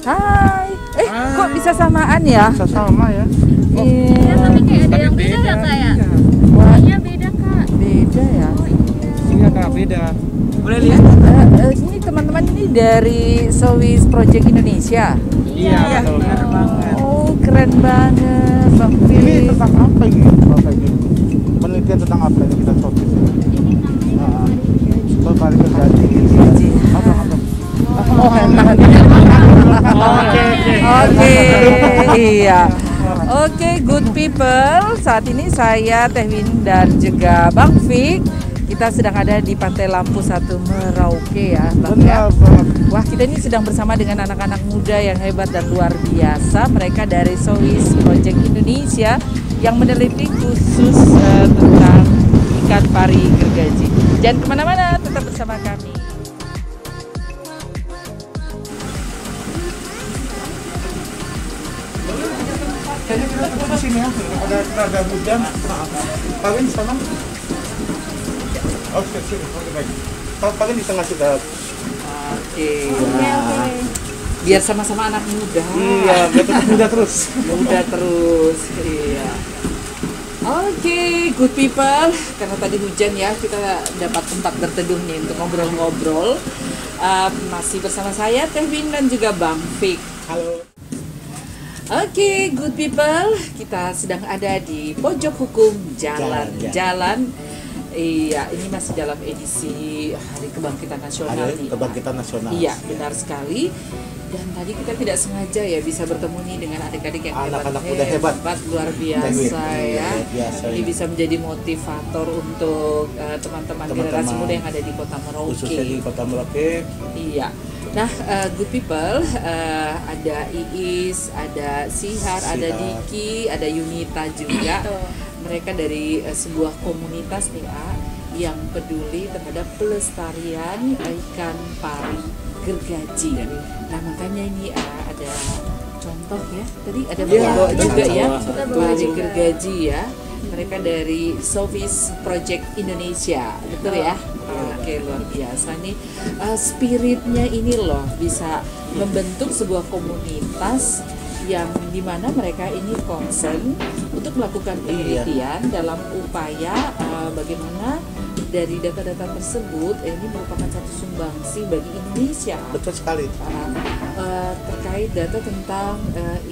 Hai. Kok bisa samaan ya? Bisa sama ya. Iya. Tapi kayak ada yang beda ya kak ya? Iya beda kak. Beda ya. Iya kak, beda. Boleh lihat? Ini teman-teman ini dari Sowis Project Indonesia. Iya, betul. Keren banget. Oh, keren banget, Bang Ini Fik. tentang apa ini? Bapak ini? Penelitian tentang apa ini kita Sowis? Ini namanya Pari Gergaji. Apa? Oh, enak. Oke. Oke, iya. Oke, good people. Saat ini saya Teh Win dan juga Bang Fik. Kita sedang ada di Pantai Lampu 1 Merauke ya, Bang ya. Benar banget. Wah, kita ini sedang bersama dengan anak-anak muda yang hebat dan luar biasa. Mereka dari Sowis Project Indonesia yang meneliti khusus tentang ikan pari gergaji. Jangan kemana-mana, tetap bersama kami. Kayaknya kita tunggu di sini ya. Ada hujan. Paling di sana. Oke, sini. Oke, baik. Paling di tengah kita. Oke. Biar sama-sama anak muda. Iya, betul muda terus. Muda terus. Iya. Oke, good people. Karena tadi hujan ya, kita dapat tempat berteduh nih untuk ngobrol-ngobrol. Masih bersama saya Teh Win dan juga Bang Fik. Halo. Oke, good people. Kita sedang ada di pojok hukum jalan-jalan. Iya, ini masih dalam edisi Hari Kebangkitan Nasional Hari nih. Kebangkitan Nasional. Iya, benar sekali. Dan tadi kita tidak sengaja ya bisa bertemu nih dengan adik-adik yang Anak-anak muda hebat. luar biasa ya. Luar biasa, Ini ya. bisa menjadi motivator untuk teman-teman generasi muda yang ada di Kota Merauke. Khususnya di Kota Merauke. Iya. Nah, good people, ada Iis, ada Sihar, ada Diki, ada Yunita juga. Mereka dari sebuah komunitas nih, yang peduli terhadap pelestarian ikan pari gergaji. Nah, makanya ini ada contoh ya. Tadi ada bawa juga ya, pari gergaji ya. Mereka dari Sowis Project Indonesia, betul ya? Oke, luar biasa nih. Spiritnya ini loh bisa membentuk sebuah komunitas yang dimana mereka ini concern untuk melakukan penelitian dalam upaya bagaimana dari data-data tersebut ini merupakan satu sumbangsi bagi Indonesia. Betul sekali. Terkait data tentang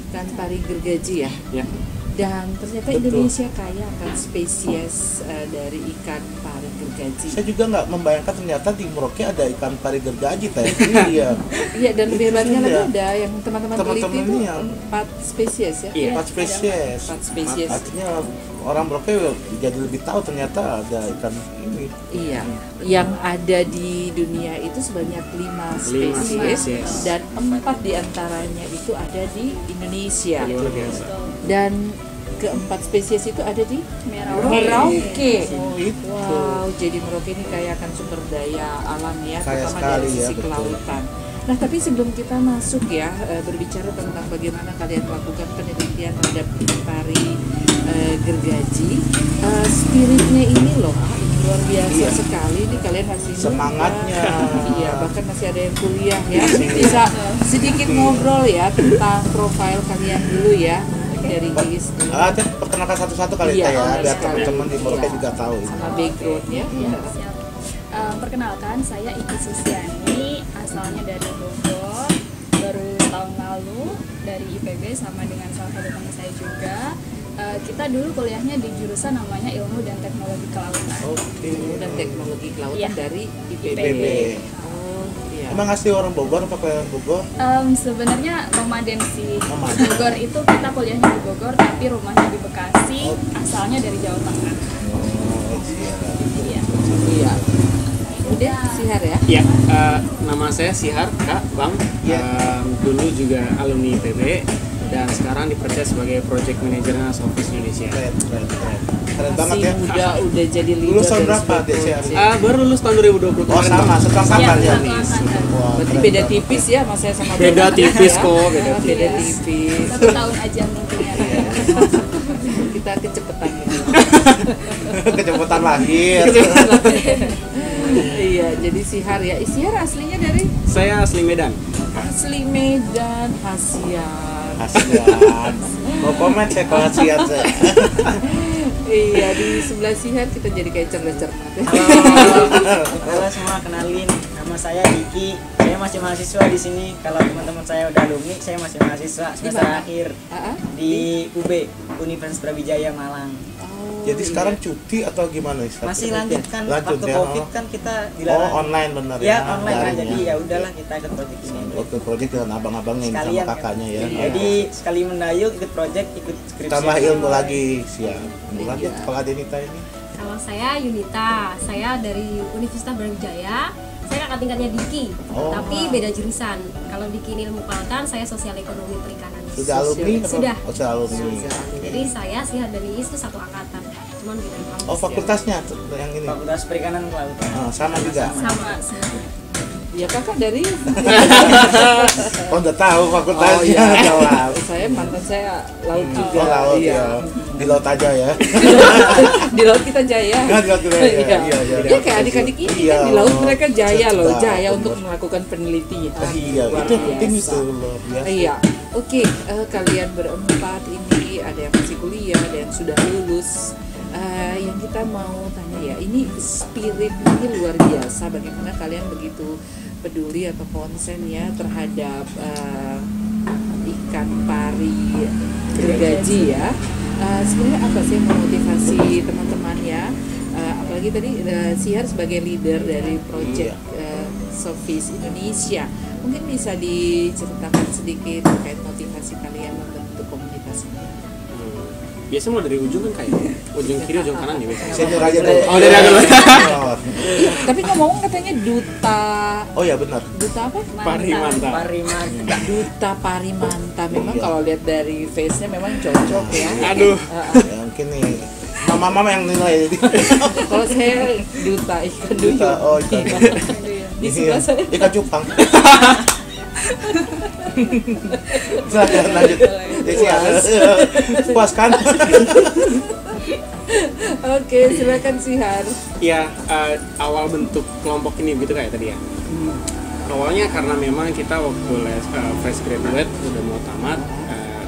ikan pari gergaji ya. Ya. Dan ternyata Betul. Indonesia kaya akan spesies dari ikan pari gergaji. Saya juga nggak membayangkan ternyata di Merauke ada ikan pari gergaji teh. Iya. Iya, dan lebih hebatnya lagi Iya. ada yang teman-teman teliti Teman-teman itu ini yang 4 spesies ya. Iya. 4 spesies. 4 spesies. Artinya orang Merauke jadi lebih tahu ternyata ada ikan ini. Iya, yang ada di dunia itu sebanyak 5 spesies dan 4 diantaranya itu ada di Indonesia. Luar biasa. Dan keempat spesies itu ada di Merauke. Merauke. Oh, itu. Wow, jadi Merauke ini kaya akan sumber daya alam ya, Kaya terutama sekali dari ya, sisi betul. kelautan. Nah, tapi sebelum kita masuk ya berbicara tentang bagaimana kalian melakukan penelitian terhadap ikan pari gergaji. Spiritnya ini loh luar biasa Iya. sekali. Ini kalian masih muda. Semangatnya. Iya, bahkan masih ada yang kuliah ya. Bisa sedikit ngobrol ya tentang profil kalian dulu ya. Dari Iis dulu. Teh, perkenalkan satu-satu kali Iya, Teh ya, biar sekali. teman-teman di Merauke Iya. juga tahu. Sama backgroundnya. Siap. Perkenalkan, saya Iki Susiani, asalnya dari Bogor, baru tahun lalu dari IPB sama dengan salah satu teman saya juga. Kita dulu kuliahnya di jurusan namanya Ilmu dan Teknologi Kelautan. Oke. Ilmu dan teknologi kelautan Iya. dari IPB. IPB. Oh, iya. Emang asli orang Bogor apa kalian Bogor? Sebenarnya nomaden sih. Nomaden. Bogor itu kita kuliahnya di Bogor, tapi rumahnya di Bekasi, asalnya dari Jawa Tengah. Oh, siap. Iya. Iya. Kemudian Sihar ya. Ya, nama saya Sihar, Kak, Bang. Dulu juga alumni IPB dan sekarang dipercaya sebagai project manajernya Sofis Indonesia. Keren, keren, keren. Keren banget Masih ya. muda udah jadi leader. Lulus tahun dari berapa, sebuah Dek, Sihar? project. Baru lulus tahun 2020 Oh kemarin, sama, Bang. setelah Iya, kapan ya? satu angkatan. Wah, Berarti keren beda banget. tipis ya mas saya sama Beda Bang. tipis Ya. kok, beda Ah, beda tipis. tipis. 1 tahun aja mungkin ya. Kita kecepatan gitu. Kecepatan lahir. Iya, jadi Sihar ya. Sihar aslinya dari Saya asli Medan. asli Medan, Hasian. Kasihan. Mau komen saya kalau kasihan saya. Iya, di sebelah Sihar kita jadi kayak cerdas-cermat. Halo semua, kenalin nama saya Diki. Saya masih mahasiswa di sini. Kalau teman-teman saya udah alumni, saya masih mahasiswa semester mana? akhir Ah, ah. di UB, Universitas Brawijaya Malang. Oh, Jadi iya. sekarang cuti atau gimana? Ustaz? Masih lanjut kan Lanjut waktu ya, Covid oh. kan kita Oh, dilarang. online benar Ya, online kan. daring Jadi ya udahlah kita ikut project ini. Waktu project dengan abang-abangnya ini sama Sekalian kan. kakaknya ya. Jadi sekali mendayung ikut project, ikut skripsi. Tambah ilmu lagi, siap. Lanjut Iya. kalau Adenita ini. Kalau saya Yunita, saya dari Universitas Brawijaya. Saya kakak tingkatnya Diki, Oh. tapi beda jurusan. Kalau Diki ini ilmu kelautan, saya sosial ekonomi perikanan. Sudah alumni? apa? Sudah. Oh, sudah alumni. Jadi saya Sihar dan Iis itu satu angkatan, cuman beda kampus. Oh, fakultasnya tuh, yang ini. Fakultas Perikanan Kelautan. Sama juga. Sama. Ya kakak dari Oh, udah tahu fakultasnya. Oh, iya. Jawab. saya mantan saya laut juga. Oh, laut Iya. ya. Di laut aja ya. Di laut kita jaya. Kan di laut kita jaya. Iya. Iya, iya. Ya kayak adik-adik ini Iya. kan di laut mereka jaya loh, Cerdas, jaya bener. untuk melakukan penelitian. Iya, Luar itu penting biasa. itu luar biasa. Iya, oke. Kalian berempat ini ada yang masih kuliah, ada yang sudah lulus. Yang kita mau tanya ya, ini spirit ini luar biasa. Bagaimana kalian begitu peduli atau konsen ya terhadap ikan pari gergaji ya? Sebenarnya apa sih yang memotivasi teman-teman ya? Apalagi tadi Sihar sebagai leader dari project Sofis Indonesia, mungkin bisa diceritakan sedikit terkait motivasi kalian membentuk komunitas ini. Biasa mau dari ujung kan kayak ujung kiri, ujung kanan ya biasanya. Senior aja dulu. Oh, dari dulu. Senior. Iya, tapi ngomong katanya duta Oh ya benar. apa? Pari mantap. Parimanta. Duta Parimanta. Memang Iya. kalau lihat dari face-nya memang cocok ya. Aduh. Ya, mungkin nih mama-mama yang nilai jadi. Kalau saya duta ikan duyung. Duta, oh, ikan duyung. Di sebelah saya. Ikan cupang. Silakan lanjut. Puas kan? Oke, silakan Sihar. Ya, awal bentuk kelompok ini gitu kayak tadi ya. Awalnya karena memang kita waktu fresh graduate udah mau tamat,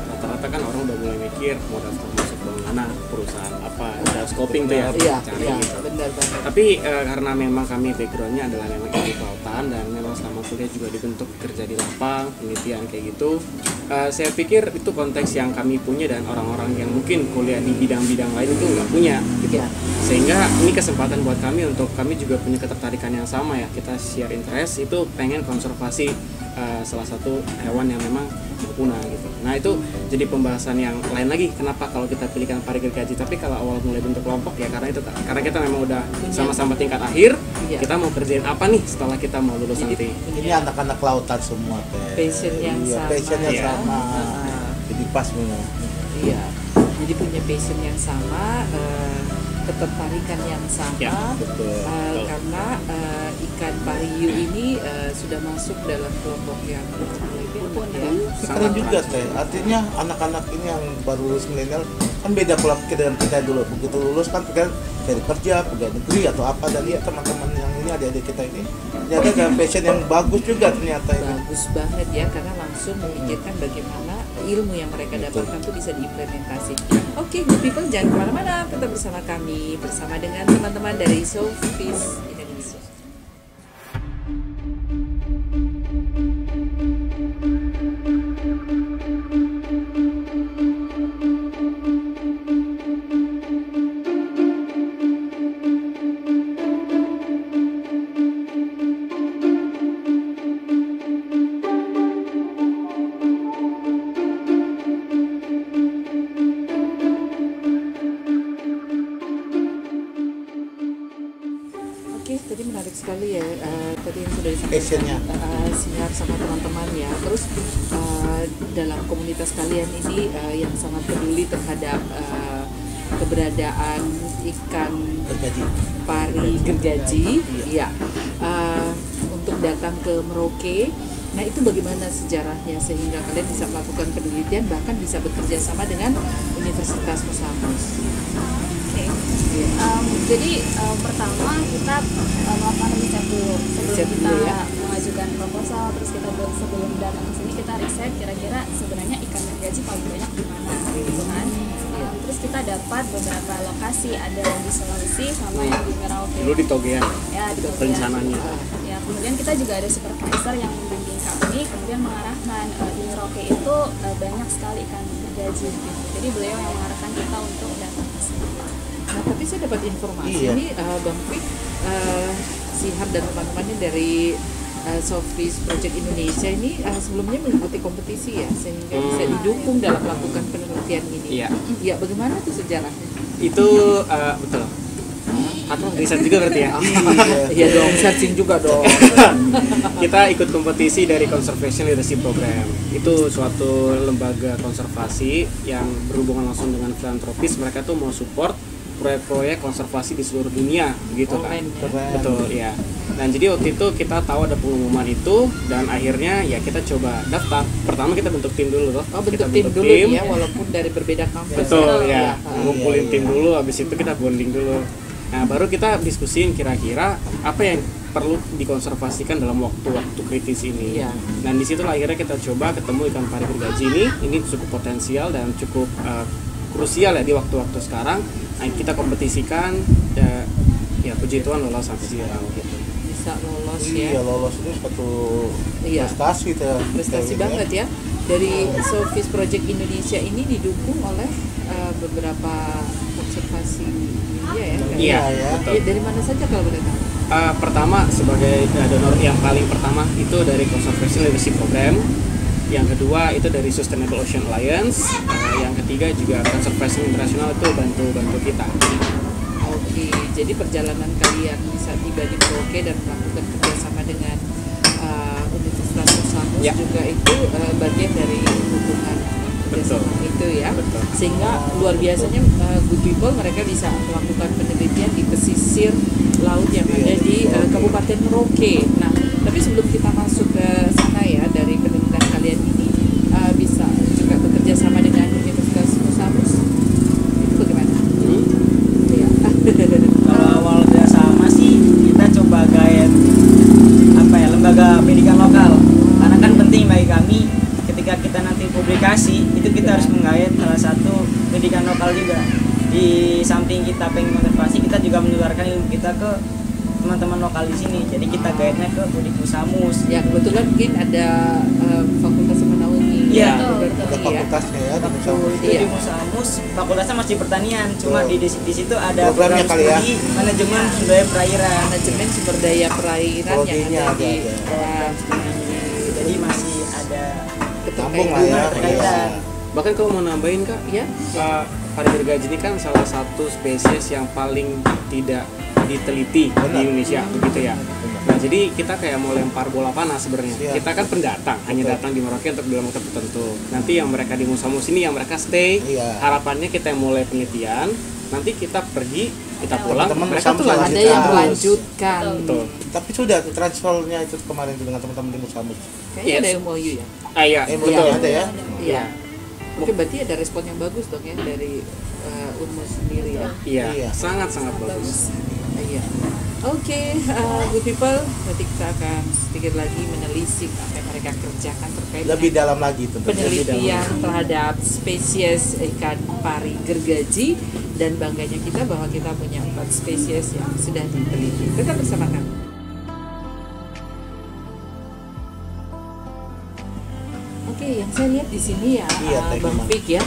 rata-rata kan orang udah mulai mikir mau daftar masuk bank mana, perusahaan apa, udah scoping tuh ya, Iya, cari iya, gitu. benar banget. Tapi karena memang kami backgroundnya adalah memang ilmu kelautan dan memang selama kuliah juga dibentuk kerja di lapang, penelitian kayak gitu. Saya pikir itu konteks yang kami punya dan orang-orang yang mungkin kuliah di bidang-bidang lain itu nggak punya gitu. Iya. Sehingga ini kesempatan buat kami untuk kami juga punya ketertarikan yang sama ya. Kita share interest itu pengen konservasi salah satu hewan yang memang punah gitu. Nah itu jadi pembahasan yang lain lagi. Kenapa kalau kita pilihkan pari gergaji? Tapi kalau awal mulai bentuk kelompok ya karena itu karena kita memang udah sama-sama tingkat akhir. Iya. Kita mau kerjain apa nih setelah kita mau lulus nanti? Ini anak-anak lautan semua teh. Passion yang Iya, sama. passionnya Iya. sama. Jadi pas memang. Iya. Jadi punya passion yang sama, ketertarikan yang sama. Ya, betul. Karena ikan pariu ini sudah masuk dalam kelompok yang mulai berkembang ya. Keren juga teh. Artinya anak-anak ini yang baru lulus milenial kan beda pola pikir dengan kita dulu. Begitu lulus kan pikir cari kerja, pegawai negeri atau apa, dan lihat teman-teman yang ini adik-adik kita ini ternyata ada passion yang bagus juga ternyata ini. Bagus banget ya, karena langsung memikirkan bagaimana ilmu yang mereka dapatkan itu bisa diimplementasi. Oke, good people, jangan kemana-mana, tetap bersama kami, bersama dengan teman-teman dari Sofis Indonesia. Oke, tadi menarik sekali ya. Tadi yang sudah Passionnya. disampaikan Sinar sama teman-teman ya. Terus dalam komunitas kalian ini yang sangat peduli terhadap keberadaan ikan Gergaji. pari gergaji, ya, untuk datang ke Merauke. Nah, itu bagaimana sejarahnya sehingga kalian bisa melakukan penelitian, bahkan bisa bekerja sama dengan Universitas Musamus. Oke. Jadi pertama kita melakukan riset dulu sebelum Riset kita dulu ya. mengajukan proposal, terus kita sebelum datang ke sini kita riset kira-kira sebenarnya ikan gergaji paling banyak di mana gitu kan. Terus kita dapat beberapa lokasi, ada yang di Sulawesi sama yang di Merauke. Dulu di Togean Ya, di Togean. rencananya. Ya, kemudian kita juga ada supervisor yang membimbing kami, kemudian mengarahkan di Merauke itu banyak sekali ikan gergaji gitu. Jadi beliau yang mengarahkan kita untuk datang ke sini. Nah, tapi saya dapat informasi Iya. nih, Bang Fik, Sihar dan teman-temannya dari Sofis Project Indonesia ini sebelumnya mengikuti kompetisi ya, sehingga bisa didukung dalam melakukan penelitian ini. Iya. Ya, bagaimana tuh sejarahnya? Itu betul. Atau riset juga berarti ya. Iya dong, searching juga dong. Kita ikut kompetisi dari Conservation Leadership Program. Itu suatu lembaga konservasi yang berhubungan langsung dengan filantropis. Mereka tuh mau support proyek-proyek konservasi di seluruh dunia, begitu kan? Keren ya. Keren. Betul, ya. Dan jadi waktu itu kita tahu ada pengumuman itu, dan akhirnya ya kita coba daftar. Pertama kita bentuk tim dulu loh. Oh, Kita bentuk tim dulu ya, walaupun dari berbeda kampus. Betul ya, Ya. ngumpulin tim dulu, habis itu kita bonding dulu. Nah, baru kita diskusiin kira-kira apa yang perlu dikonservasikan dalam waktu-waktu kritis ini. Iya. Dan disitulah akhirnya kita coba ketemu ikan pari gergaji ini cukup potensial dan cukup krusial ya di waktu-waktu sekarang. Nah, kita kompetisikan, ya puji Tuhan lolos sampai sekarang gitu. Bisa lolos Iya, ya. lolos itu satu Iya. prestasi tuh. Prestasi banget ya. Dari Sofis Project Indonesia ini didukung oleh beberapa konservasi India ya. kan? Iya, ya. betul. Ya, dari mana saja kalau boleh tahu? Pertama sebagai donor yang paling pertama itu dari Conservation Leadership Program. Yang kedua itu dari Sustainable Ocean Alliance. Yang ketiga juga Conservation International itu bantu kita. Oke, jadi perjalanan kalian bisa tiba di Merauke dan melakukan kerjasama dengan Universitas Musamus Ya. juga itu bagian dari hubungan kerjasama itu ya. Betul. Sehingga luar biasanya good people mereka bisa melakukan penelitian di pesisir laut yang ada di Kabupaten Merauke. Nah, tapi sebelum kita masuk ke sana ya, dari penelitian kalian ini bisa juga bekerja sama dengan Universitas Musamus. Itu bagaimana? Iya. Kalau awal kerjasama sih kita coba guide lembaga pendidikan lokal, karena kan penting bagi kami ketika kita nanti publikasi itu kita harus menggait salah satu pendidikan lokal juga. Di samping kita pengen konservasi, kita juga menularkan ilmu kita ke teman-teman lokal di sini. Jadi kita guide-nya ke Unik Musamus. Ya, kebetulan mungkin ada Fakultas Ekonomi. Iya, Ke fakultasnya ya, di Musamus. Itu Iya. di Musamus fakultasnya masih pertanian, cuma Oh. di situ ada Programnya program kali ya. studi manajemen sumber daya perairan. Manajemen sumber daya perairan yang Prodinya ada di ada. Program studi. Jadi masih ada Nyambung lah ya. Terkaitan. Bahkan kalau mau nambahin Kak, ya. pari gergaji ini kan salah satu spesies yang paling tidak diteliti Benar. di Indonesia, begitu ya. Nah, jadi kita kayak mau lempar bola panas sebenarnya. Iya. Kita kan pendatang, hanya Betul. datang di Merauke untuk dalam waktu tertentu. Nanti yang mereka di Musamus ini yang mereka stay, Iya. harapannya kita yang mulai penelitian, nanti kita pergi, kita pulang, Teman-teman mereka tuh Musamus Ada lanjut yang terus. melanjutkan. Betul. Tapi sudah transfernya itu kemarin dengan teman-teman di Musamus. Kayaknya Yes. ada MOU ya. Ah iya, MOU betul. ada ya. Iya. Oke, berarti ada respon yang bagus dong ya dari Unmu sendiri ya. Iya, Iya. sangat bagus. Iya. Oke, good people, nanti kita akan sedikit lagi menelisik apa yang mereka kerjakan terkait Lebih dengan dalam lagi tentunya. penelitian terhadap spesies ikan pari gergaji, dan bangganya kita bahwa kita punya 4 spesies yang sudah diteliti. Tetap bersama kami. Oke, yang saya lihat di sini ya, Iya, Teh, Bang gimana? Fik ya,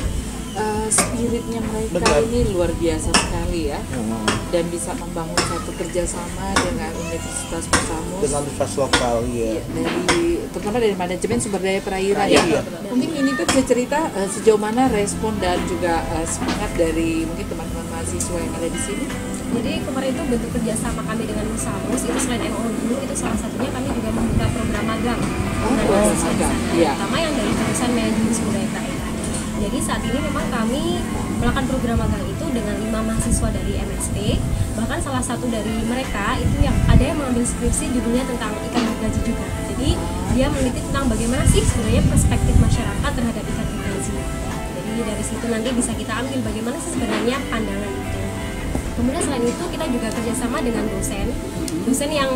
spiritnya mereka Benar. ini luar biasa sekali ya, Hmm. dan bisa membangun satu kerjasama dengan Universitas Persamus. Dengan universitas lokal, Iya, ya. terutama dari manajemen sumber daya perairan Iya, ya. iya. Mungkin ini tuh bisa cerita sejauh mana respon dan juga semangat dari mungkin teman-teman mahasiswa yang ada di sini. Jadi kemarin itu bentuk kerjasama kami dengan Musamus itu selain MOU itu salah satunya kami juga membuka program magang dengan program mahasiswa di magang, sana, iya. terutama yang dari jurusan manajemen sumber daya perairan. Jadi saat ini memang kami melakukan program magang itu dengan 5 mahasiswa dari MST. Bahkan salah satu dari mereka itu yang ada yang mengambil skripsi judulnya tentang ikan gergaji juga. Jadi dia meneliti tentang bagaimana sih sebenarnya perspektif masyarakat terhadap ikan gergaji. Jadi dari situ nanti bisa kita ambil bagaimana sih sebenarnya pandangan itu. Kemudian selain itu kita juga kerjasama dengan dosen yang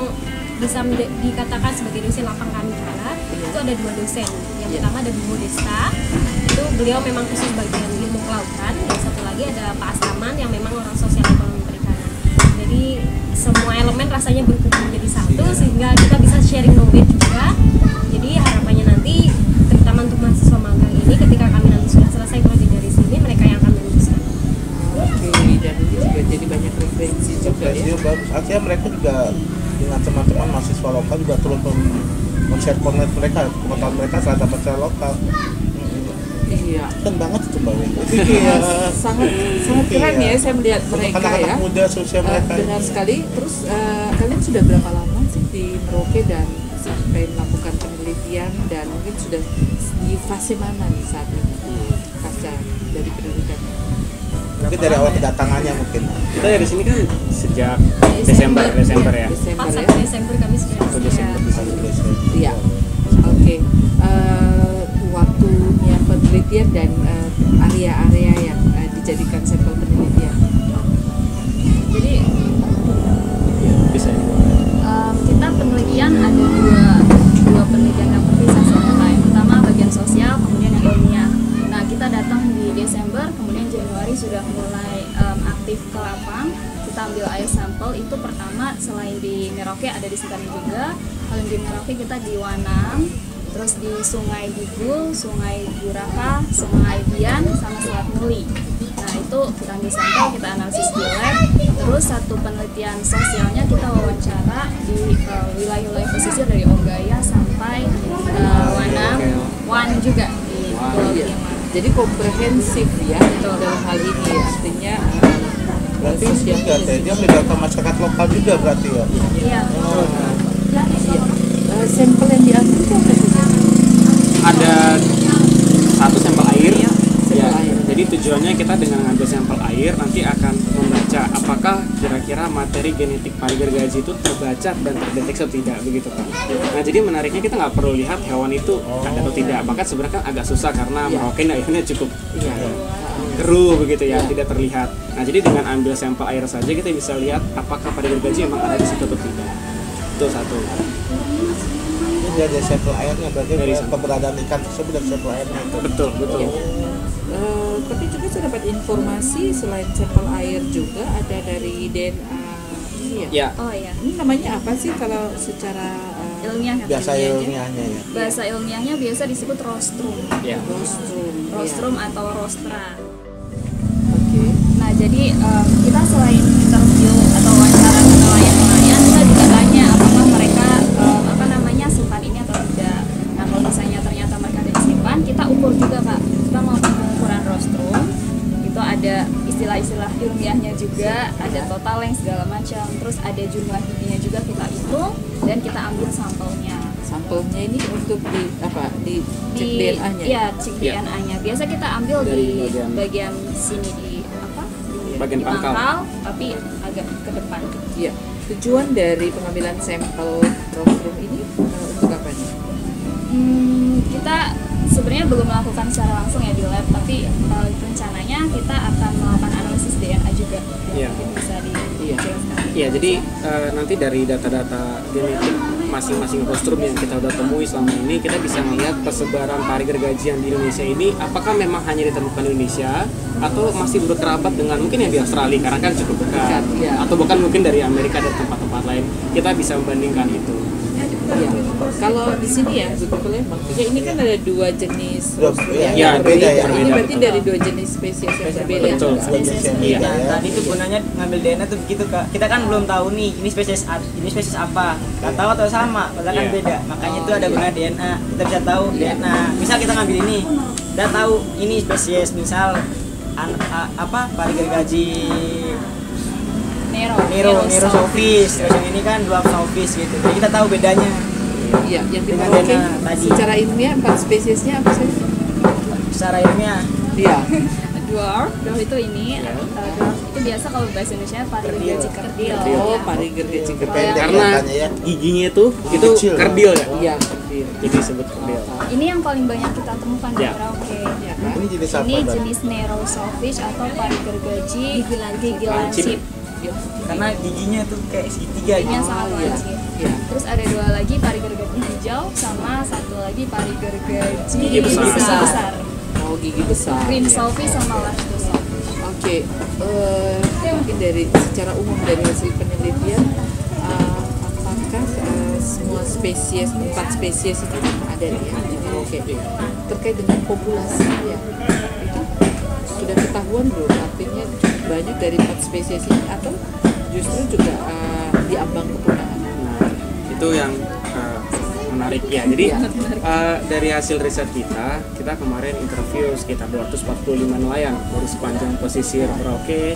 bisa dikatakan sebagai dosen lapang kami juga. Itu ada 2 dosen. Yang pertama ada Bu Modesta, itu beliau memang khusus bagian ilmu kelautan. Dan satu lagi ada Pak Astaman yang memang orang sosial ekonomi perikanan. Jadi semua elemen rasanya berkumpul jadi satu sehingga kita bisa sharing knowledge juga. Jadi harapannya nanti terutama untuk mahasiswa magang ini ketika kami nanti sudah selesai proyek dari sini mereka yang akan meneruskan. Oke, dan ini juga jadi banyak referensi juga ya. Jadi bagus. Artinya mereka juga dengan teman-teman mahasiswa lokal juga turut men-share connect mereka, pengetahuan mereka terhadap masyarakat lokal. Iya. Keren banget itu Mbak Win. Itu iya. sangat keren Iya. ya saya melihat Untuk mereka anak-anak ya. muda sosial mereka. Benar sekali. Terus kalian sudah berapa lama sih di Merauke dan sampai melakukan penelitian, dan mungkin sudah di fase mana nih saat ini pasca dari penelitian? Mungkin dari awal kedatangannya mungkin. Kita dari sini kan sejak Desember ya. Desember 1 ya. Desember kami sudah 1 Desember di sana. Iya. Oke. Waktunya penelitian dan area-area yang dijadikan sampel penelitian. Jadi Bisa ya. kita penelitian ada dua penelitian yang terpisah sebenarnya. Yang pertama bagian sosial, kemudian yang ilmiah. Nah, kita datang di Desember, kemudian Januari sudah mulai aktif ke lapang. Kita ambil air sampel itu pertama selain di Merauke ada di Sentani juga. Kalau di Merauke kita di Wanang, terus di Sungai Digul, Sungai Buraka, Sungai Bian, sama Selat Muli. Nah itu kita ambil sampel, kita analisis di lab. Terus satu penelitian sosialnya kita wawancara di wilayah-wilayah pesisir dari Ogaya sampai Wanang, Wan juga di Pulau Iya. Timar. Jadi komprehensif ya dalam hal ini ya. Artinya Berarti juga dia melibatkan masyarakat lokal juga berarti ya. Iya. sampel yang diambil itu apa saja? Ada 1 sampel air. Sampel Ya, air. jadi tujuannya kita dengan mengambil sampel air nanti akan membaca apakah kira-kira materi genetik pari gergaji itu terbaca dan terdeteksi atau tidak, begitu kan. Nah jadi menariknya kita nggak perlu lihat hewan itu ada atau tidak, bahkan sebenarnya kan agak susah karena Iya. Merauke airnya cukup Iya. keruh begitu ya, tidak terlihat. Nah jadi dengan ambil sampel air saja kita bisa lihat apakah pari gergaji memang ada di situ atau tidak. Itu satu. Ini dari sampel airnya berarti Dari keberadaan ikan tersebut dari sampel airnya itu. Betul, betul. Iya. Tapi juga saya dapat informasi selain sampel air juga ada dari DNA ini ya. Ya, Oh ya, Ini namanya apa sih kalau secara ilmiah kan Biasa ilmiahnya. ilmiahnya ya. Bahasa ilmiahnya biasa disebut rostrum. ya. rostrum? Rostrum atau rostra. Oke. Nah, jadi kita selain interview atau wawancara nelayan-nelayan, kita juga tanya apakah mereka simpan ini atau tidak. Nah, kalau misalnya ternyata mereka ada disimpan, kita ukur juga Kak. Kita melakukan pengukuran rostrum. Itu ada istilah-istilah ilmiahnya juga, ada total length segala macam. Terus ada jumlah giginya juga kita hitung dan kita ambil sampelnya. Sampelnya ini untuk di apa? Di cek DNA-nya. Iya, cek Iya. DNA-nya. Biasa kita ambil Dari di bagian- bagian sini di apa? Bagian Di pangkal. tapi agak ke depan. Iya. Tujuan dari pengambilan sampel rostrum ini untuk apa nih? Kita sebenarnya belum melakukan secara langsung ya di lab, tapi rencananya kita akan melakukan analisis DNA juga. Iya. Mungkin bisa Iya. dijelaskan. Iya, jadi nanti dari data-data genetik masing-masing kostrum yang kita udah temui selama ini, kita bisa melihat persebaran pari gergaji yang di Indonesia ini apakah memang hanya ditemukan di Indonesia atau masih berkerabat dengan mungkin yang di Australia karena kan cukup dekat, Iya. atau bahkan mungkin dari Amerika dan tempat-tempat lain. Kita bisa membandingkan itu. Iya. Kalau di sini ya sebetulnya maksudnya ini kan ada dua jenis kostum Iya, yang beda ya. Ini Beda. berarti dari dua jenis spesies yang berbeda. Betul. Iya. Iya. Tadi tuh gunanya ngambil DNA tuh begitu Kak. Kita kan belum tahu nih ini spesies apa. Nggak tahu atau sama, padahal kan Iya. beda. Makanya itu ada guna DNA. Kita bisa tahu DNA. Misal kita ngambil ini, udah tahu ini spesies misal pari gergaji Nero Sophies. Terus yang ini kan dua Sophies gitu. Jadi kita tahu bedanya. Iya, yang Dengan dipakai DNA tadi. secara ilmiah 4 spesiesnya apa saja? Secara ilmiah Iya. Dwarf itu ini, dwarf itu biasa kalau bahasa Indonesia pari gergaji kerdil. Oh, Ya. pari gergaji Pendek kerdil. Karena katanya ya. giginya itu Kecil. kerdil ya. Iya, kerdil. Jadi disebut kerdil. Ini yang paling banyak kita temukan di Ya. Merauke. Ya kan? Ini jenis apa? Ini Dan? jenis Nero Sophies atau pari gergaji gigi lancip. Iya. karena giginya tuh kayak segitiga Giginya gitu. sangat iya. lancip. Iya. Terus ada dua lagi pari gergaji hijau sama satu lagi pari gergaji Gigi besar. Oh, gigi besar. Green Iya. Sophies sama Large Sophies. Oke, mungkin dari secara umum dari hasil penelitian, apakah semua spesies 4 spesies itu kan ada nih ya? Oke, terkait dengan populasi ya, itu sudah ketahuan belum? Artinya cukup banyak dari 4 spesies ini atau justru juga diambang kepunahan? Nah, itu yang menarik ya. Jadi dari hasil riset kita kemarin interview sekitar 245 nelayan dari sepanjang pesisir Merauke,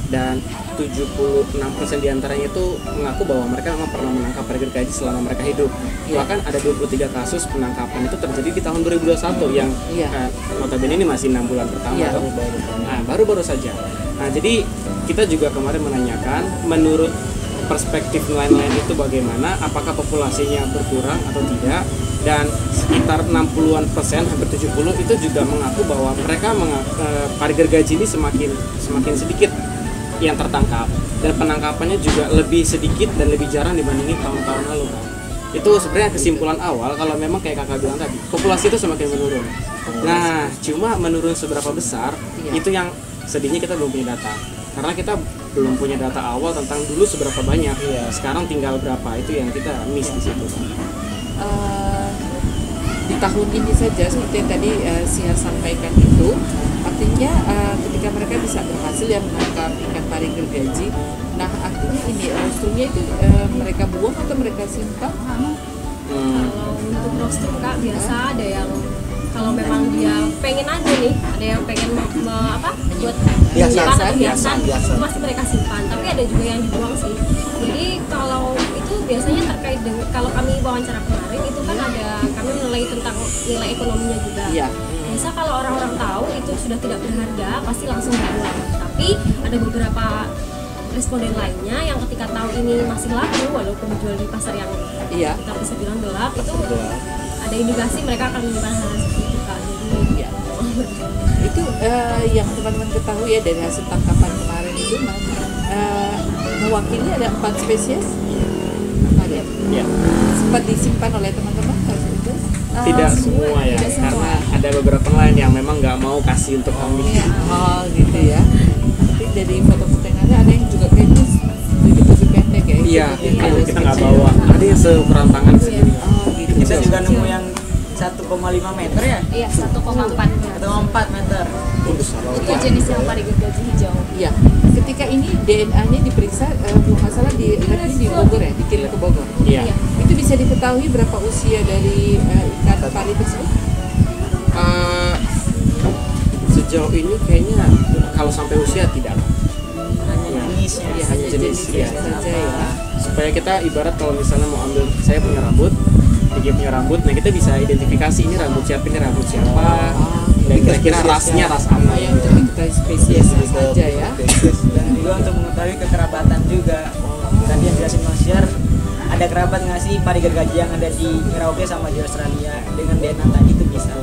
dan 76% diantaranya itu mengaku bahwa mereka memang pernah menangkap pari gergaji selama mereka hidup. Bahkan ada 23 kasus penangkapan itu terjadi di tahun 2021 yang notabene ini masih 6 bulan pertama. Iya. Nah, baru-baru saja. Nah, jadi kita juga kemarin menanyakan menurut perspektif nelayan-nelayan itu bagaimana, apakah populasinya berkurang atau tidak, dan sekitar 60-an%, hampir 70 itu juga mengaku bahwa mereka pari gergaji ini semakin sedikit yang tertangkap, dan penangkapannya juga lebih sedikit dan lebih jarang dibandingin tahun-tahun lalu kan. Itu sebenarnya kesimpulan awal kalau memang kayak kakak bilang tadi, populasi itu semakin menurun. Nah, cuma menurun seberapa besar itu yang sedihnya kita belum punya data, karena kita belum punya data awal tentang dulu seberapa banyak, sekarang tinggal berapa, itu yang kita miss di situ. Di tahun ini saja seperti yang tadi Siar sampaikan itu, artinya ketika mereka bisa berhasil yang menangkap ikan pari gergaji, nah artinya ini rostrumnya itu mereka buang atau mereka simpan? Kalau untuk rostrum Kak, biasa ada yang kalau memang dia pengen aja nih, ada yang pengen buat Hiasan, hiasan, hiasan. itu pasti mereka simpan. Tapi ada juga yang dibuang sih. Jadi kalau itu biasanya terkait dengan, kalau kami wawancara kemarin itu kan ada kami menilai tentang nilai ekonominya juga. Iya. Biasa kalau orang-orang tahu itu sudah tidak berharga pasti langsung dibuang. Tapi ada beberapa responden lainnya yang ketika tahu ini masih laku walaupun dijual di pasar yang kita bisa bilang gelap, itu ada indikasi mereka akan menyimpan hal seperti itu Kak. Jadi Itu yang teman-teman ketahui ya dari hasil tangkapan kemarin itu mewakili ada 4 spesies. Ada. Ya. Sempat disimpan oleh teman-teman hasil itu. Tidak semua ya, tidak semua. karena ada beberapa nelayan yang memang nggak mau kasih untuk kami. Oh gitu ya. Tapi dari foto-foto yang ada yang juga kayaknya lebih pendek ya. Iya, Yang kalau ada kita nggak kecil. bawa, ada yang seukuran tangan segini. Oh gitu. Kita juga nemu yang 1,5 meter ya, Iya, 1,4 1,4 meter. itu jenis yang pari gergaji hijau. Iya. Ketika ini DNA-nya diperiksa, kalau nggak salah di Bogor ya, dikirim ke Bogor. Iya. Itu bisa diketahui berapa usia dari ikan pari tersebut? Sejauh ini kayaknya kalau sampai usia tidak. Hanya jenisnya. Ya hanya jenis, jenis ya. saja ya. Supaya kita ibarat kalau misalnya mau ambil, saya punya rambut, dia punya rambut, nah kita bisa identifikasi ini rambut siapa, dan kira-kira rasnya ras apa Nah, yang untuk diketahui spesies saja ya. Dan juga untuk mengetahui kekerabatan juga. Tadi yang jelasin Mas Syar, ada kerabat ngasih pari gergaji yang ada di Merauke sama di Australia dengan DNA tadi itu bisa.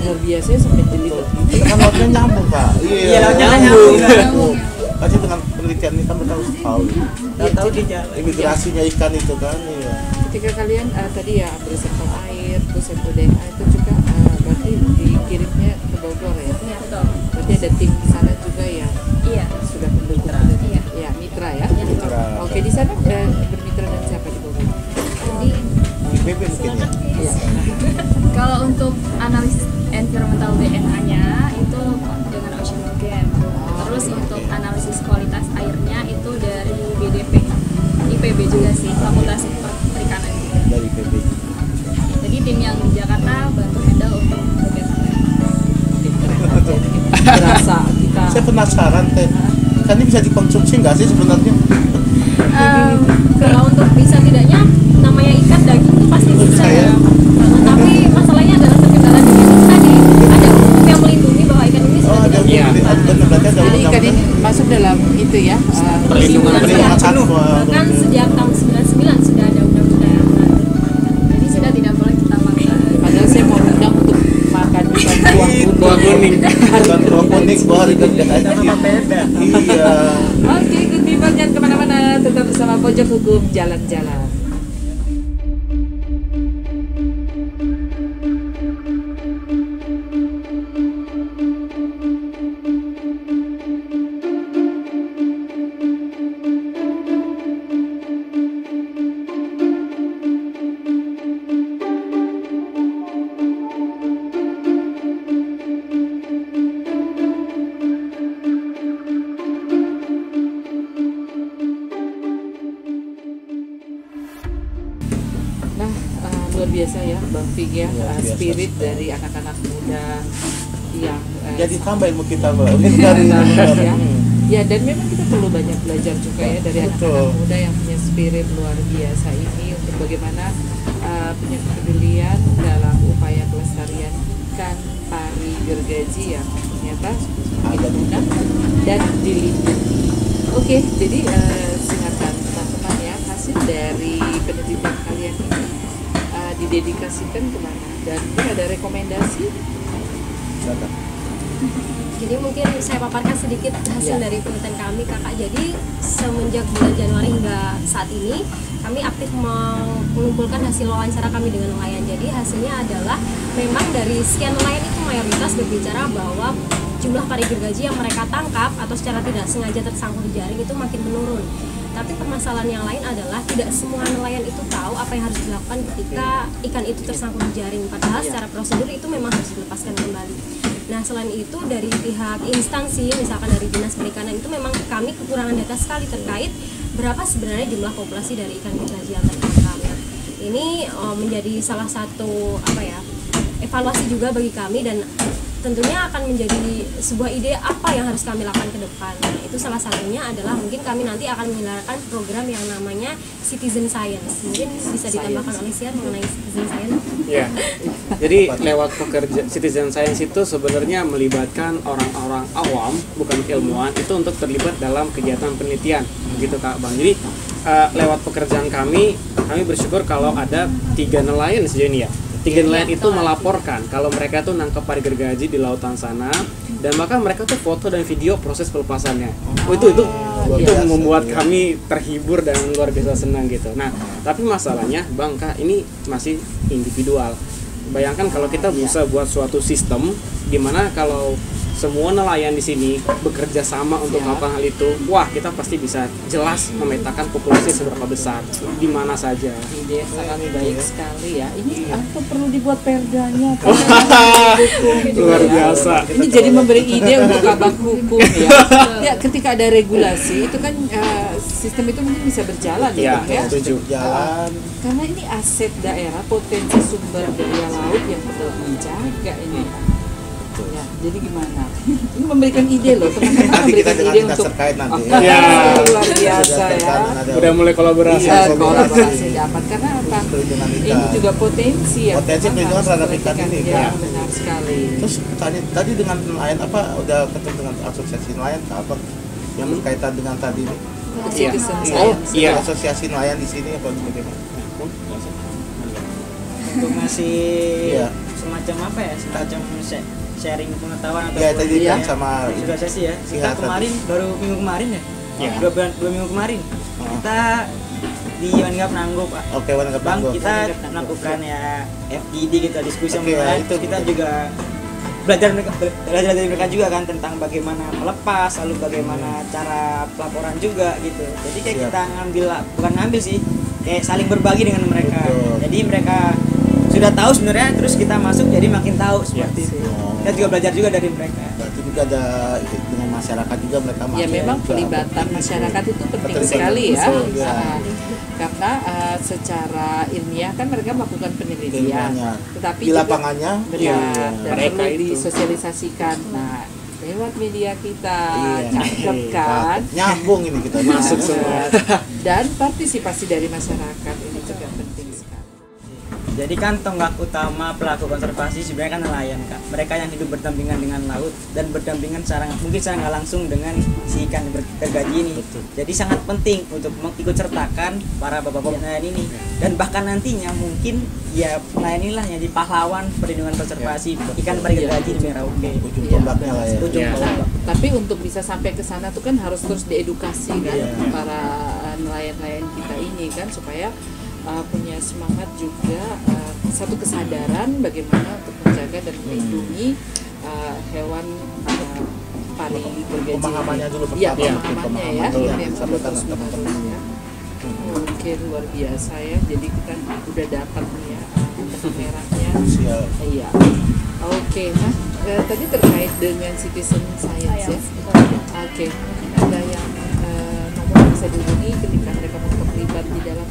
Luar biasa ya, sampai deliver. Itu kan lautnya nyambung Kak. Iya, lautnya nyambung. Pasti dengan penelitian ini kan mereka harus tahu. Tahu di jalan. Imigrasinya ikan itu kan. Iya. Ketika kalian tadi ya ambil sampel air, terus sampel DNA itu juga berarti dikirimnya ke Bogor ya? Iya, betul. Berarti ada tim di sana juga ya? Iya. Sudah mendukung. Iya. Ya, mitra ya? Mitra. Oke, di sana bermitra dengan siapa di Bogor? Jadi IPB mungkin ya. Iya. kalau untuk analisis environmental DNA-nya itu dengan Ocean Ocean. Terus untuk analisis kualitas airnya itu dari BDP, IPB juga sih, Fakultas Perikanan. Dari IPB. Jadi tim yang di Jakarta bantu handle untuk bagian sana. Berasa kita Saya penasaran teh. Ikan ini bisa dikonsumsi nggak sih sebenarnya? Kalau untuk bisa tidaknya namanya ikan daging itu pasti bisa Saya. ya. Tapi masalahnya adalah terkendala dengan itu tadi ada hukum yang melindungi bahwa ikan ini sudah tidak Iya. Berarti ada jadi ikan ini undang-undang. masuk dalam itu ya Perlindungan Perlindungan penuh. satwa. Bahkan sejak tahun 99 sudah ada undang-undang yang mengatur. Jadi sudah tidak boleh kita makan. padahal saya mau undang untuk makan ikan Buah kuning. Bukan buah kuning, buah hari gergaji. Sama beda. Iya. Oke, good people, jangan kemana-mana, tetap bersama Pojok Hukum Jalan-Jalan. Nah, luar biasa ya Bang Fig ya, Luar biasa spirit sekali. dari anak-anak muda yang Jadi tambah ilmu kita Mbak. Ini dari ya. Ya, dan memang kita perlu banyak belajar juga ya dari Betul. anak-anak muda yang punya spirit luar biasa ini untuk bagaimana punya kepedulian dalam upaya pelestarian ikan pari gergaji yang ternyata semakin punah dan dilindungi. Oke, jadi singkatan teman-teman ya, hasil dari penelitian kalian ini didedikasikan kemana? Dan mungkin ada rekomendasi? Jadi mungkin saya paparkan sedikit hasil Ya. dari penelitian kami kakak. Jadi semenjak bulan Januari hingga saat ini kami aktif mengumpulkan hasil wawancara kami dengan nelayan. Jadi hasilnya adalah memang dari sekian nelayan itu mayoritas berbicara bahwa jumlah pari gergaji yang mereka tangkap atau secara tidak sengaja tersangkut di jaring itu makin menurun. Tapi permasalahan yang lain adalah tidak semua nelayan itu tahu apa yang harus dilakukan ketika ikan itu tersangkut di jaring. Padahal secara prosedur itu memang harus dilepaskan kembali. Nah, selain itu dari pihak instansi, misalkan dari Dinas Perikanan itu memang kami kekurangan data sekali terkait berapa sebenarnya jumlah populasi dari ikan gergaji yang tertangkap. Nah, ini menjadi salah satu evaluasi juga bagi kami dan tentunya akan menjadi sebuah ide apa yang harus kami lakukan ke depan. Nah, itu salah satunya adalah mungkin kami nanti akan menyelenggarakan program yang namanya Citizen Science. Mungkin bisa ditambahkan oleh Siar mengenai Citizen Science. Ya. Jadi lewat pekerja citizen science itu sebenarnya melibatkan orang-orang awam, bukan ilmuwan, itu untuk terlibat dalam kegiatan penelitian, gitu Kak Bang. Jadi lewat pekerjaan kami bersyukur kalau ada 3 nelayan sejauh ini ya. 3 nelayan itu melaporkan kalau mereka tuh nangkep pari gergaji di lautan sana, dan bahkan mereka tuh foto dan video proses pelepasannya. Itu biasa, membuat iya. kami terhibur dan luar biasa senang gitu. Nah, tapi masalahnya Bang Kak, ini masih individual. Bayangkan kalau kita bisa buat suatu sistem di mana kalau semua nelayan di sini bekerja sama untuk melakukan hal itu, wah kita pasti bisa jelas memetakan populasi seberapa besar di mana saja. Ide sangat baik sekali ya. Ini apa perlu dibuat perdanya? Luar biasa. Ini jadi memberi ide untuk kabak hukum ya. Ya, ketika ada regulasi itu kan sistem itu mungkin bisa berjalan Ya, ya, Bang, ya. setuju. Jalan. Karena ini aset daerah, potensi sumber daya laut yang perlu dijaga ini. Ya, jadi gimana? Ini memberikan ide loh, teman-teman Nanti kita memberikan dengan ide dinas untuk terkait nanti. Ya. luar biasa ya. Udah mulai kolaborasi. Iya, kolaborasi dapat karena apa? Perlindungan ikan. Ini juga potensi ya. Potensi memang perlindungan harus terhadap diperhatikan. ikan ini, Ya, Kak. benar sekali. Terus tadi dengan nelayan apa udah ketemu dengan asosiasi nelayan apa yang berkaitan dengan tadi ini? Citizen Oh, Science. iya. Asosiasi nelayan di sini apa bagaimana? Untuk ngasih Iya. semacam apa ya, semacam sharing pengetahuan atau Iya, tadi Iya. kan sama sosialisasi ya. Kita Iya, kemarin baru minggu kemarin ya, Iya. 2 minggu kemarin kita di Wanggap Nanggo Pak. Oke, Wan Bang, kita melakukan ya FGD, kita diskusi sama Oke, mereka. itu Kita juga belajar dari mereka juga kan tentang bagaimana melepas, lalu bagaimana cara pelaporan juga gitu. Jadi kayak Siap. kita bukan ngambil sih, kayak saling berbagi dengan mereka. Betul. Jadi mereka sudah tahu sebenarnya, terus kita masuk jadi makin tahu seperti itu. Kita juga belajar juga dari mereka. Berarti juga ada dengan masyarakat juga mereka Ya masuk memang juga. pelibatan masyarakat itu penting Penting sekali ya. betul, ya. Karena secara ilmiah kan mereka melakukan penelitian, Ilmuannya. tetapi Di juga lapangannya benar dan mereka perlu itu. disosialisasikan. Nah, lewat media kita Iya. cakep kan. Nyambung ini kita Masuk nyambung. semua. Dan partisipasi dari masyarakat ini juga penting sekali. Jadi kan tonggak utama pelaku konservasi sebenarnya kan nelayan Kak. Mereka yang hidup berdampingan dengan laut dan berdampingan mungkin secara nggak langsung dengan si ikan yang bergergaji ini. Jadi sangat penting untuk mengikut sertakan para bapak-bapak nelayan ini. Dan bahkan nantinya mungkin ya nelayan inilah yang jadi pahlawan perlindungan konservasi ikan bergergaji di Merauke. Ujung Iya, tombaknya lah ya. Ujung Iya. tombak. Tapi untuk bisa sampai ke sana tuh kan harus terus diedukasi kan Iya. para nelayan-nelayan kita ini kan supaya punya semangat juga satu kesadaran bagaimana untuk menjaga dan melindungi hewan pari gergaji. Pemahamannya dulu Iya, pertama. pemahamannya ya. Pemahaman dulu Ini yang perlu disampaikan terus ke teman-teman. menerus ya. Oke, luar biasa ya. Jadi kita udah dapat nih ya benang merahnya. Siap. Iya. Oke, nah tadi terkait dengan citizen science ya. Oke, mungkin ada yang nomor yang bisa dihubungi ketika mereka mau terlibat di dalam.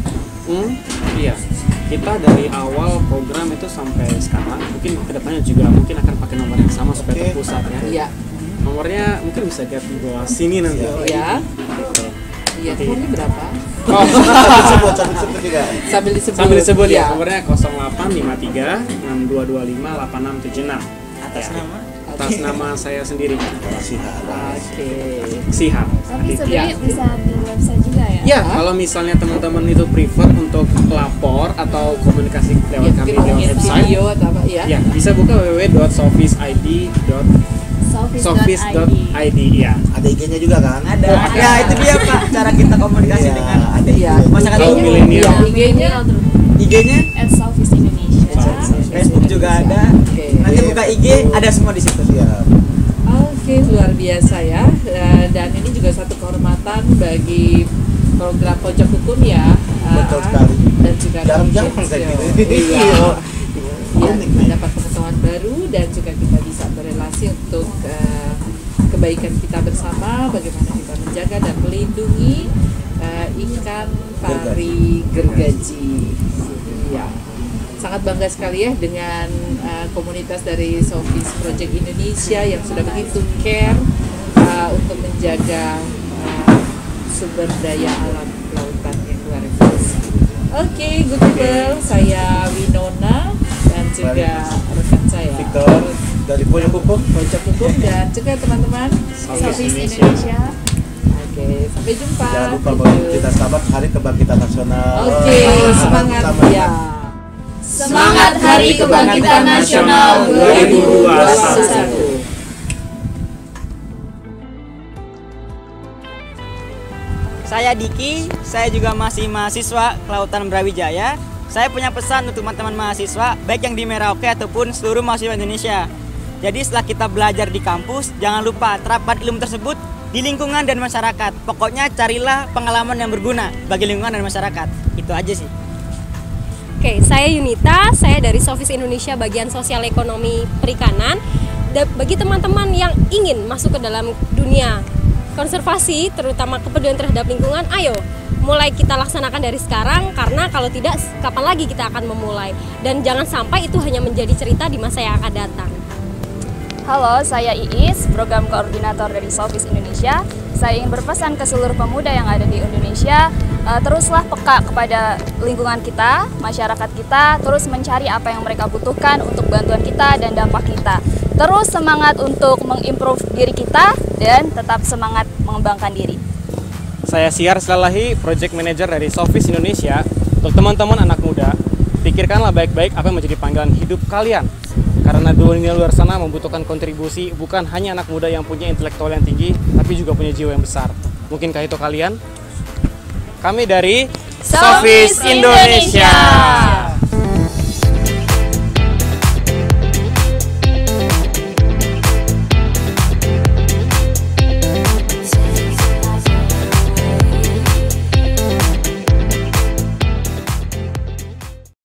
Iya, kita dari awal program itu sampai sekarang mungkin kedepannya juga mungkin akan pakai nomor yang sama supaya Oke. terpusat ya. Iya, Nomornya mungkin bisa lihat di bawah sini nanti. iya, Gitu. iya. Nomornya berapa? Oh, Sebut juga. Sambil disebut. sambil disebut ya, Iya. nomornya 0853 6225 8676. Atas Ya. nama Atas nama saya sendiri, Sihat. Oke. Sihat. Tapi Aditya. sebenarnya bisa di website juga ya? Ya, kalau misalnya teman-teman itu prefer untuk lapor atau komunikasi lewat Ya, kami mungkin lewat ingin website, video atau apa ya? ya bisa buka www.sofis.id ya. Ada IG-nya juga kan? ada. Ya itu dia Pak, cara kita komunikasi Iya, dengan ada Iya. IG. masyarakat Kaum umum. milenial. Iya, IG-nya. IG-nya, @Southeast Indonesia. Facebook juga ada. Oke. Nanti buka IG ada semua di situ. Siap. Oke, luar biasa ya. Dan ini juga satu kehormatan bagi program Pojok Hukum ya. Betul sekali. Dan juga Jarang-jarang Pojok kayak Show. gini. Iya. Ya, Unik nih. mendapat pengetahuan baru dan juga kita bisa berelasi untuk kebaikan kita bersama, bagaimana kita menjaga dan melindungi ikan pari gergaji. Iya. Sangat bangga sekali ya dengan komunitas dari Sofis Project Indonesia yang sudah begitu care untuk menjaga sumber daya alam lautan yang luar biasa. Oke, good people, saya Winona dan juga rekan saya Victor dari Pojok Hukum. Pojok Hukum dan juga teman-teman Southeast Indonesia. Oke, sampai jumpa. Jangan lupa Thank bahwa you. kita selamat Hari Kebangkitan Nasional. Oke, semangat Sama. ya. Semangat Hari Kebangkitan Nasional 2021. Saya Diki, saya juga masih mahasiswa Kelautan Brawijaya. Saya punya pesan untuk teman-teman mahasiswa, baik yang di Merauke ataupun seluruh mahasiswa Indonesia. Jadi setelah kita belajar di kampus, jangan lupa terapkan ilmu tersebut di lingkungan dan masyarakat. Pokoknya carilah pengalaman yang berguna bagi lingkungan dan masyarakat. Itu aja sih. Oke, saya Yunita, saya dari Sofis Indonesia bagian sosial ekonomi perikanan. Bagi teman-teman yang ingin masuk ke dalam dunia konservasi, terutama kepedulian terhadap lingkungan, ayo mulai kita laksanakan dari sekarang, karena kalau tidak, kapan lagi kita akan memulai. Dan jangan sampai itu hanya menjadi cerita di masa yang akan datang. Halo, saya Iis, program koordinator dari Sofis Indonesia. Saya ingin berpesan ke seluruh pemuda yang ada di Indonesia, teruslah peka kepada lingkungan kita, masyarakat kita, terus mencari apa yang mereka butuhkan untuk bantuan kita dan dampak kita. Terus semangat untuk mengimprove diri kita dan tetap semangat mengembangkan diri. Saya Siar Selalahi, Project Manager dari Sofis Indonesia. Untuk teman-teman anak muda, pikirkanlah baik-baik apa yang menjadi panggilan hidup kalian. Karena dunia luar sana membutuhkan kontribusi bukan hanya anak muda yang punya intelektual yang tinggi, tapi juga punya jiwa yang besar. Mungkinkah itu kalian? Kami dari Sofis Indonesia.